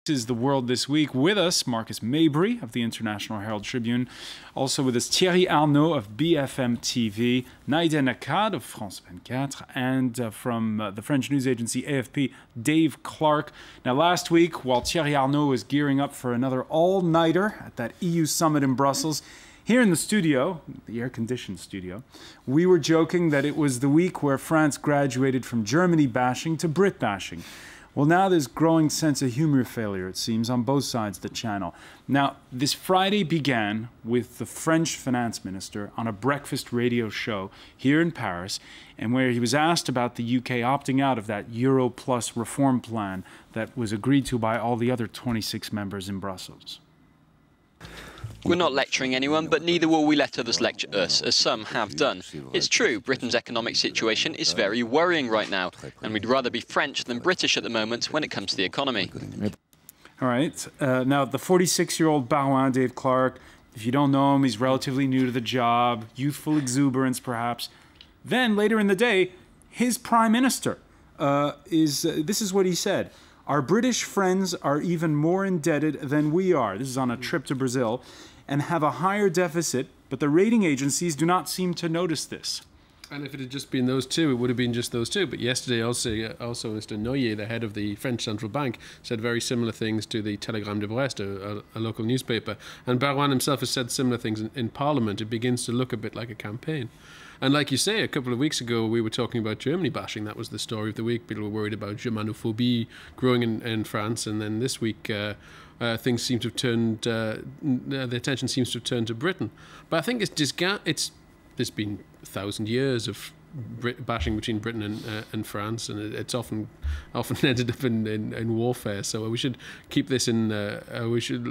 is the world this week. With us, Marcus Mabry of the International Herald Tribune. Also with us, Thierry Arnaud of BFM TV, Naïda Nakad of France 24, and from the French news agency AFP, Dave Clark. Now, last week, while Thierry Arnaud was gearing up for another all-nighter at that EU summit in Brussels, here in the studio, the air-conditioned studio, we were joking that it was the week where France graduated from Germany bashing to Brit bashing. Well, now there's growing sense of humor failure, it seems, on both sides of the channel. Now, this Friday began with the French finance minister on a breakfast radio show here in Paris, and where he was asked about the UK opting out of that Euro Plus reform plan that was agreed to by all the other 26 members in Brussels. We're not lecturing anyone, but neither will we let others lecture us, as some have done. It's true, Britain's economic situation is very worrying right now, and we'd rather be French than British at the moment when it comes to the economy. All right. Now, the 46-year-old Barouin, Dave Clark, if you don't know him, he's relatively new to the job, youthful exuberance perhaps. Then, later in the day, his prime minister this is what he said. Our British friends are even more indebted than we are. This is on a trip to Brazil, and have a higher deficit, but the rating agencies do not seem to notice this. And if it had just been those two, it would have been just those two. But yesterday also Mr. Noyer, the head of the French Central Bank, said very similar things to the Telegram de Brest, a local newspaper. And Barouin himself has said similar things in Parliament. It begins to look a bit like a campaign. And like you say, a couple of weeks ago, we were talking about Germany bashing. That was the story of the week. People were worried about Germanophobie growing in France. And then this week, things seem to have turned, the attention seems to have turned to Britain. But I think there's been 1,000 years of bashing between Britain and France, and it's often ended up in warfare. So we should keep this we should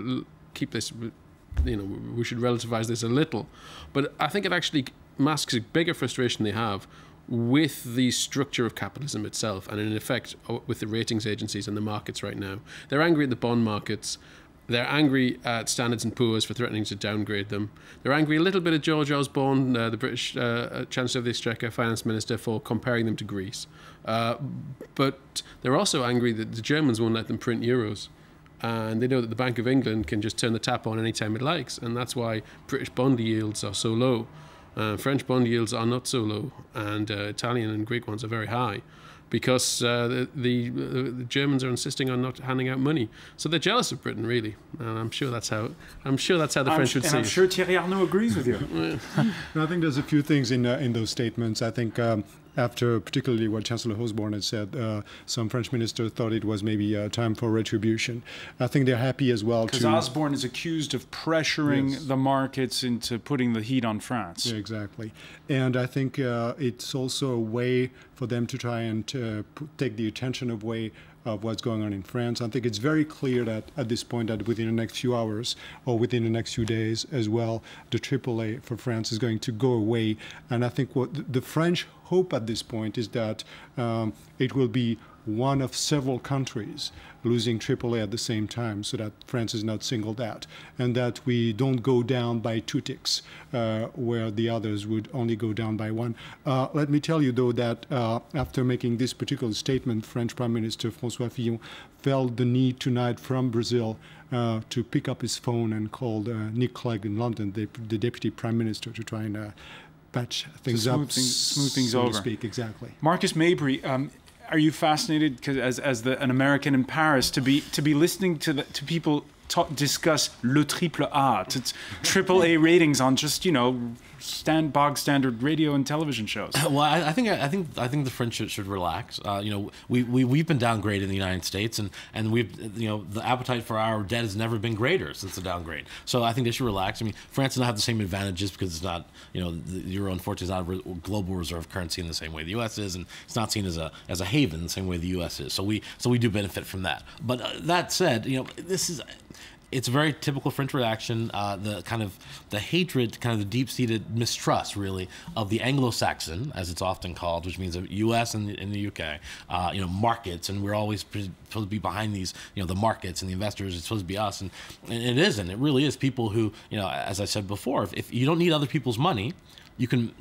relativize this a little. But I think it actually masks a bigger frustration they have with the structure of capitalism itself, and in effect with the ratings agencies and the markets right now. They're angry at the bond markets. They're angry at Standard & Poor's for threatening to downgrade them. They're angry a little bit at George Osborne, the British Chancellor of the Exchequer, Finance Minister, for comparing them to Greece. But they're also angry that the Germans won't let them print euros. And they know that the Bank of England can just turn the tap on anytime it likes. And that's why British bond yields are so low. French bond yields are not so low. And Italian and Greek ones are very high, because the Germans are insisting on not handing out money. So they're jealous of Britain, really. And I'm sure that's how the French would see it. I'm sure Thierry Arnaud agrees with you. I think there's a few things in those statements. I think after particularly what Chancellor Osborne had said, some French ministers thought it was maybe time for retribution. I think they're happy as well. Because Osborne is accused of pressuring the markets into putting the heat on France. Yeah, exactly. And I think it's also a way for them to try and take the attention away of what's going on in France. I think it's very clear that at this point that within the next few hours or within the next few days as well, the AAA for France is going to go away. And I think what the French hope at this point is that it will be one of several countries losing AAA at the same time, so that France is not singled out, and that we don't go down by 2 ticks, where the others would only go down by 1. Let me tell you, though, that after making this particular statement, French Prime Minister François Picard felt the need tonight from Brazil to pick up his phone and call Nick Clegg in London, the Deputy Prime Minister, to try and patch things up, smooth things over. So to speak, exactly. Marcus Mabry, are you fascinated, because as an American in Paris, to be listening to people discuss le triple A, triple A ratings on just bog standard radio and television shows? Well, I think the French should relax. We've been downgraded in the United States, and we've the appetite for our debt has never been greater since the downgrade. So I think they should relax. I mean, France does not have the same advantages because it's not the euro, unfortunately, is not a global reserve currency in the same way the U.S. is, and it's not seen as a haven the same way the U.S. is. So we do benefit from that. But that said, it's a very typical French reaction, the hatred, kind of the deep-seated mistrust, really, of the Anglo-Saxon, as it's often called, which means the U.S. and the UK, markets, and we're always supposed to be behind these, the markets and the investors. It's supposed to be us, and it isn't. It really is people who, as I said before, if you don't need other people's money, you can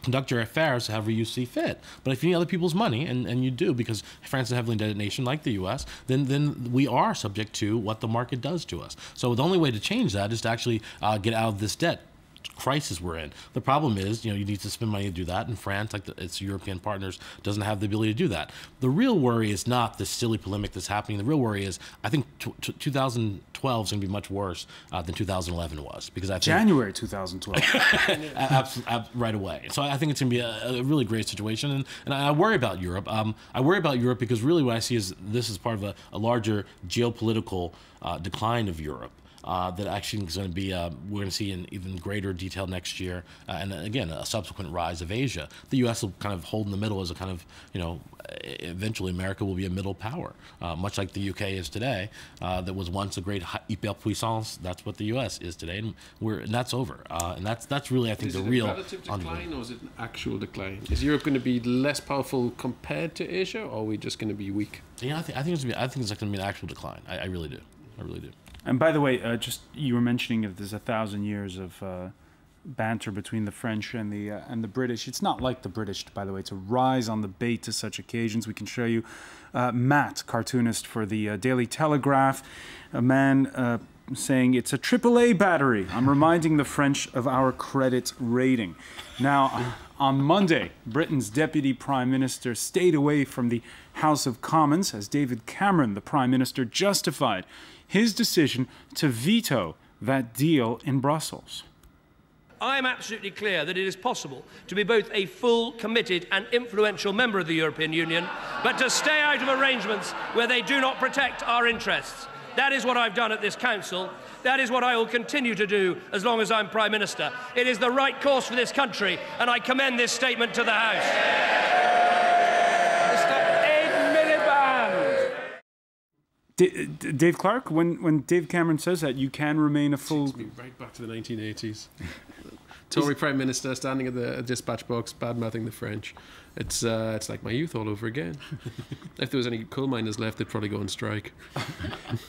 conduct your affairs however you see fit. But if you need other people's money, and you do, because France is a heavily indebted nation like the U.S., then we are subject to what the market does to us. So the only way to change that is to actually get out of this debt crisis we're in. The problem is, you need to spend money to do that, and France, like its European partners, doesn't have the ability to do that. The real worry is not this silly polemic that's happening. The real worry is, I think 2012 is going to be much worse than 2011 was, because I think January 2012, right away. So I think it's going to be a really great situation, and I worry about Europe. I worry about Europe because really what I see is this is part of a larger geopolitical decline of Europe. That actually is going to be, we're going to see in even greater detail next year, and again, a subsequent rise of Asia. The U.S. will kind of hold in the middle as a kind of, eventually America will be a middle power, much like the UK is today. That was once a great hyperpuissance. That's what the U.S. is today, and that's over. And that's really, I think, the real. Is it a relative decline, or is it an actual decline? Is Europe going to be less powerful compared to Asia, or are we just going to it's going to be an actual decline. I really do. I really do. And by the way, just you were mentioning if there's 1,000 years of banter between the French and the British. It's not like the British, by the way, to rise on the bait to such occasions. We can show you Matt, cartoonist for the Daily Telegraph, a man saying it's a AAA battery. I'm reminding the French of our credit rating. Now, on Monday, Britain's Deputy Prime Minister stayed away from the House of Commons as David Cameron, the Prime Minister, justified his decision to veto that deal in Brussels. I am absolutely clear that it is possible to be both a full, committed and influential member of the European Union, but to stay out of arrangements where they do not protect our interests. That is what I've done at this Council. That is what I will continue to do as long as I'm Prime Minister. It is the right course for this country, and I commend this statement to the House. Dave Clark, when Dave Cameron says that, you can remain a full... Takes me right back to the 1980s. Tory Prime Minister standing at the dispatch box, bad-mouthing the French. It's like my youth all over again. If there was any coal miners left, they'd probably go on strike.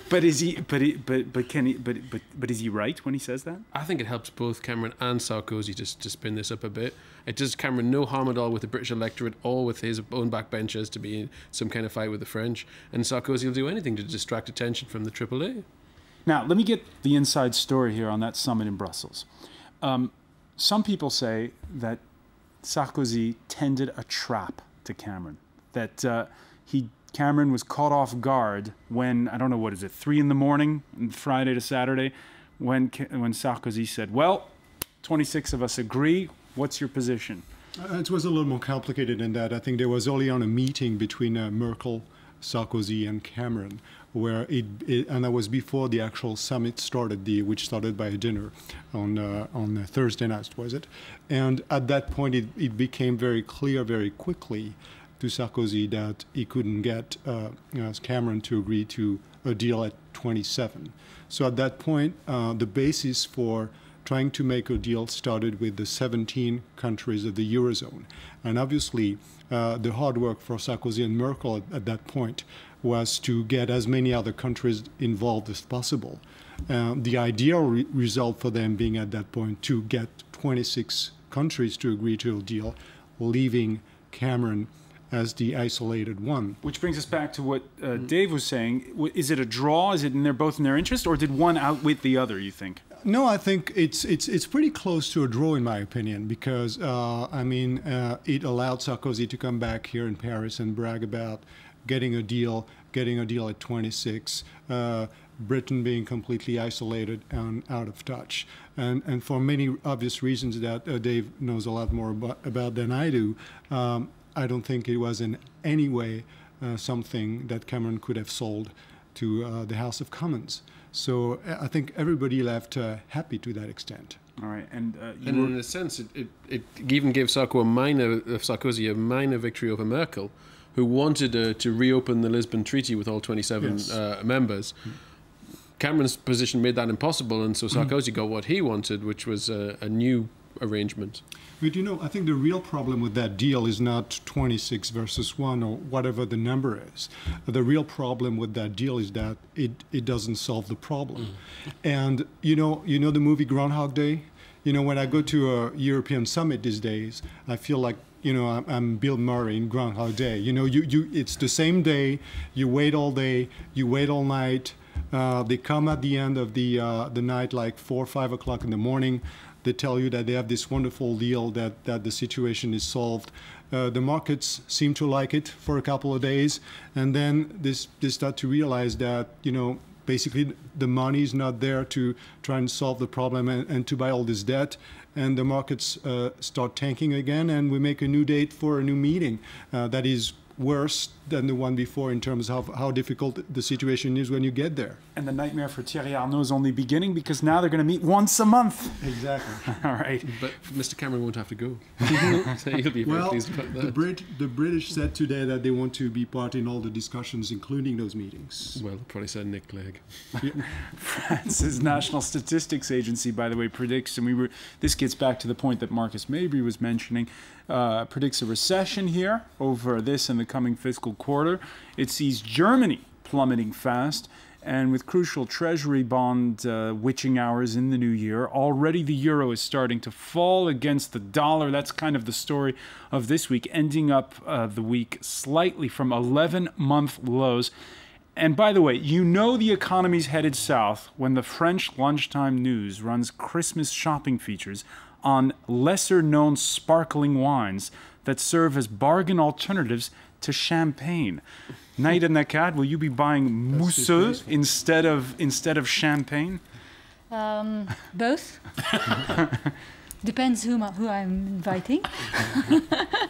But is he? But is he right when he says that? I think it helps both Cameron and Sarkozy to spin this up a bit. It does Cameron no harm at all with the British electorate or with his own backbenchers to be in some kind of fight with the French. And Sarkozy will do anything to distract attention from the AAA. Now, let me get the inside story here on that summit in Brussels. Some people say that Sarkozy tended a trap to Cameron, that Cameron was caught off guard when, I don't know, what is it, 3 a.m, Friday to Saturday, when Sarkozy said, well, 26 of us agree, what's your position? It was a little more complicated than that. I think there was early on a meeting between Merkel, Sarkozy and Cameron, where and that was before the actual summit started, which started by a dinner on Thursday night, was it? And at that point, it became very clear very quickly to Sarkozy that he couldn't get Cameron to agree to a deal at 27. So at that point, the basis for trying to make a deal started with the 17 countries of the Eurozone. And obviously, the hard work for Sarkozy and Merkel at that point was to get as many other countries involved as possible. The ideal result for them being at that point to get 26 countries to agree to a deal, leaving Cameron as the isolated one. Which brings us back to what Dave was saying. Is it a draw? Is it both in their interest, or did one outwit the other, you think? No, I think it's pretty close to a draw in my opinion, because it allowed Sarkozy to come back here in Paris and brag about getting a deal at 26, Britain being completely isolated and out of touch, and for many obvious reasons that Dave knows a lot more about than I do. I don't think it was in any way something that Cameron could have sold to the House of Commons. So I think everybody left happy to that extent. All right, and in a sense, it even gave Sarkozy a minor victory over Merkel, who wanted to reopen the Lisbon Treaty with all 27 members. Cameron's position made that impossible, and so Sarkozy got what he wanted, which was a new arrangement. But I think the real problem with that deal is not 26 versus 1 or whatever the number is. The real problem with that deal is that it doesn't solve the problem. And you know the movie Groundhog Day? You know, when I go to a European summit these days, I feel like, you know, I'm Bill Murray in Groundhog Day. You know, it's the same day. You wait all day. You wait all night. They come at the end of the night, like 4 or 5 o'clock in the morning. They tell you that they have this wonderful deal, that the situation is solved. The markets seem to like it for a couple of days, and then they start to realize that, you know, basically the money is not there to try and solve the problem and to buy all this debt, and the markets start tanking again, and we make a new date for a new meeting that is worse than the one before in terms of how difficult the situation is when you get there. And the nightmare for Thierry Arnault is only beginning, because now they're going to meet once a month. Exactly. All right. But Mr. Cameron won't have to go. So he'll be very pleased about that. The British said today that they want to be part in all the discussions, including those meetings. Well, probably said Nick Clegg. France's National Statistics Agency, by the way, predicts, and this gets back to the point that Marcus Mabry was mentioning, predicts a recession here over this and the coming fiscal quarter. It sees Germany plummeting fast, and with crucial treasury bond witching hours in the new year, already the euro is starting to fall against the dollar. That's kind of the story of this week, ending up the week slightly from 11-month lows. And by the way, you know the economy's headed south when the French lunchtime news runs Christmas shopping features on lesser-known sparkling wines that serve as bargain alternatives to champagne. Naida Nakad, will you be buying mousseux instead of champagne? Both. Depends who I'm inviting.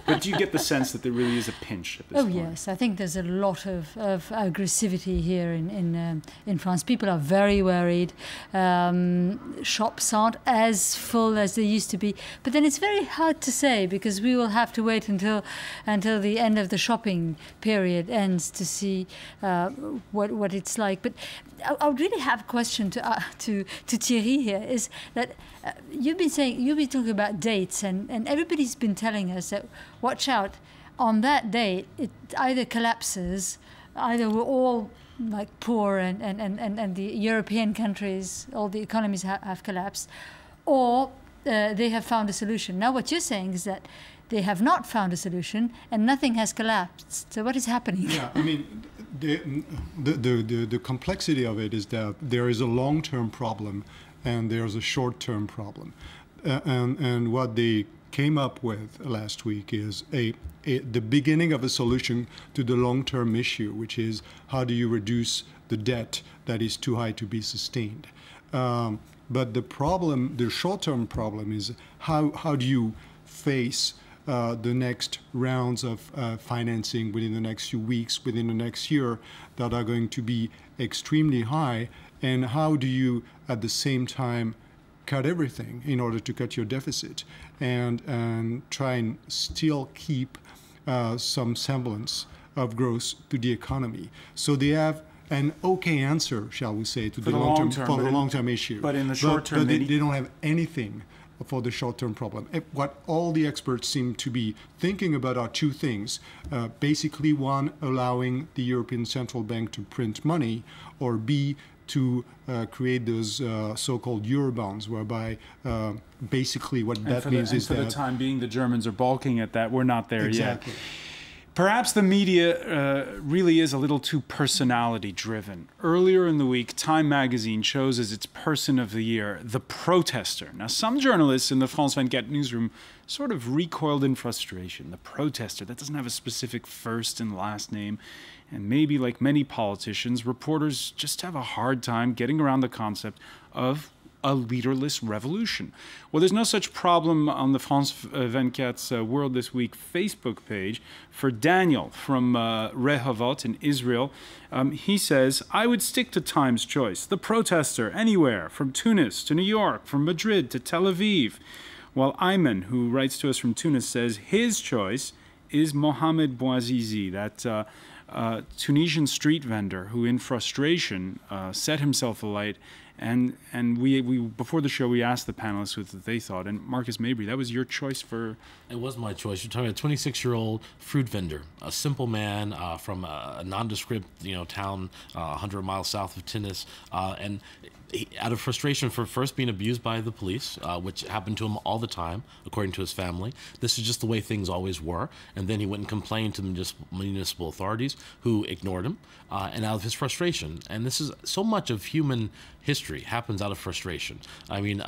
But do you get the sense that there really is a pinch at this point? Oh yes, I think there's a lot of aggressivity here in France. People are very worried. Shops aren't as full as they used to be. But then it's very hard to say, because we will have to wait until the end of the shopping period ends to see what it's like. But I would really have a question to Thierry here, is that you've been talking about dates, and everybody's been telling us that, watch out, on that date it either collapses, either we're all like poor and the European countries, all the economies have collapsed, or they have found a solution. Now what you're saying is that they have not found a solution and nothing has collapsed. So what is happening? Yeah, I mean, the complexity of it is that there is a long-term problem and there's a short-term problem. And what they came up with last week is the beginning of a solution to the long-term issue, which is how do you reduce the debt that is too high to be sustained. But the short-term problem is how do you face the next rounds of financing within the next few weeks, within the next year, that are going to be extremely high, and how do you at the same time cut everything in order to cut your deficit and try and still keep some semblance of growth to the economy. So they have an okay answer, shall we say, to the long-term issue. But in the short term, they don't have anything for the short-term problem. What all the experts seem to be thinking about are two things. Basically, one, allowing the European Central Bank to print money, or B, to create those so-called Eurobonds, whereby basically what that means is that... for the time being, the Germans are balking at that. We're not there yet. Perhaps the media really is a little too personality-driven. Earlier in the week, Time magazine chose as its person of the year the protester. Now, some journalists in the France 24 newsroom sort of recoiled in frustration. The protester, that doesn't have a specific first and last name. And maybe, like many politicians, reporters just have a hard time getting around the concept of a leaderless revolution. Well, there's no such problem on the France 24's World This Week Facebook page. For Daniel from Rehovot in Israel, he says, I would stick to Time's choice. The protester, anywhere, from Tunis to New York, from Madrid to Tel Aviv. While Ayman, who writes to us from Tunis, says his choice is Mohamed Bouazizi, that Tunisian street vendor who, in frustration, set himself alight And we before the show we asked the panelists what they thought, and Marcus Mabry, that was your choice for. It was my choice. You're talking about a 26-year-old fruit vendor, a simple man from a nondescript town 100 miles south of Tinnis, and out of frustration for first being abused by the police, which happened to him all the time, according to his family. This is just the way things always were. And then he went and complained to the municipal authorities, who ignored him, and out of his frustration. And this is so much of human history happens out of frustration. I mean,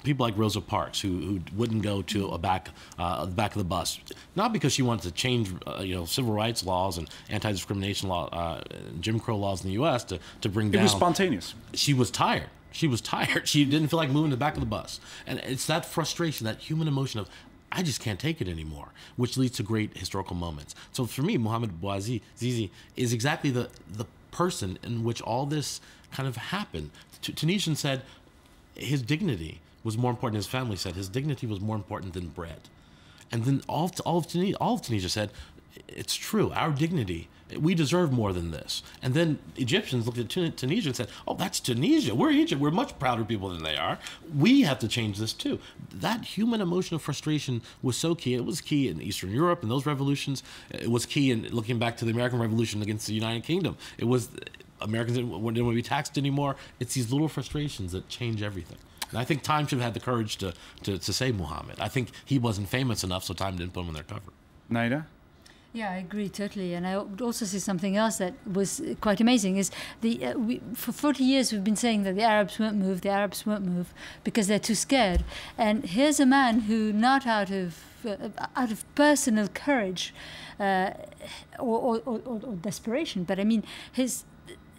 people like Rosa Parks, who wouldn't go to the back of the bus, not because she wanted to change civil rights laws and anti-discrimination law, Jim Crow laws in the U.S. to bring down. It was spontaneous. She was tired. She was tired. She didn't feel like moving to the back of the bus, and it's that frustration, that human emotion of, I just can't take it anymore, which leads to great historical moments. So for me, Mohamed Bouazizi is exactly the person in which all this kind of happened. Tunisian said his dignity was more important. His family said his dignity was more important than bread. And then all of Tunisia said, it's true, our dignity, we deserve more than this. And then Egyptians looked at Tunisia and said, oh, that's Tunisia. We're Egypt. We're much prouder people than they are. We have to change this too. That human emotion of frustration was so key. It was key in Eastern Europe and those revolutions. It was key in looking back to the American Revolution against the United Kingdom. It was Americans didn't want to be taxed anymore. It's these little frustrations that change everything. And I think Time should have had the courage to say Muhammad. I think he wasn't famous enough, so Time didn't put him on their cover. Naida? Yeah, I agree totally. And I would also say something else that was quite amazing is for 40 years we've been saying that the Arabs won't move because they're too scared. And here's a man who, not out of personal courage or desperation, but I mean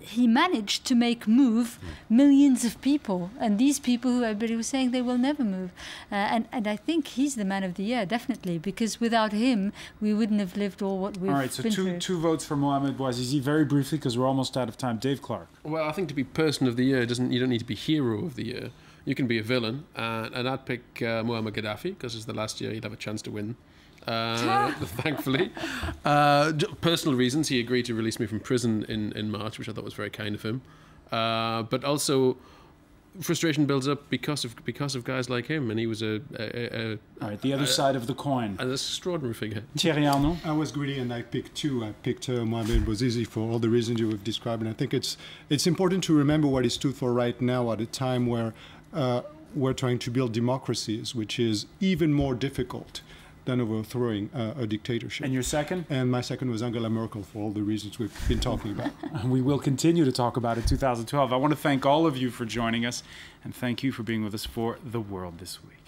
he managed to move millions of people, and these people who everybody was saying they will never move. And I think he's the man of the year, definitely, because without him, we wouldn't have lived all what we've been. All right, so two votes for Mohamed Bouazizi, very briefly, because we're almost out of time. Dave Clark. Well, I think to be person of the year, you don't need to be hero of the year. You can be a villain, and I'd pick Muammar Gaddafi, because it's the last year he'd have a chance to win. Thankfully. Personal reasons, he agreed to release me from prison in March, which I thought was very kind of him. But also, frustration builds up because of guys like him, and he was all right, the other side of the coin. An extraordinary figure. Thierry Arnaud? I was greedy and I picked two. I picked Mohamed Bouazizi for all the reasons you have described, and I think it's important to remember what he stood for right now at a time where we're trying to build democracies, which is even more difficult than overthrowing a dictatorship. And your second? And my second was Angela Merkel, for all the reasons we've been talking about. We will continue to talk about it in 2012. I want to thank all of you for joining us, and thank you for being with us for The World This Week.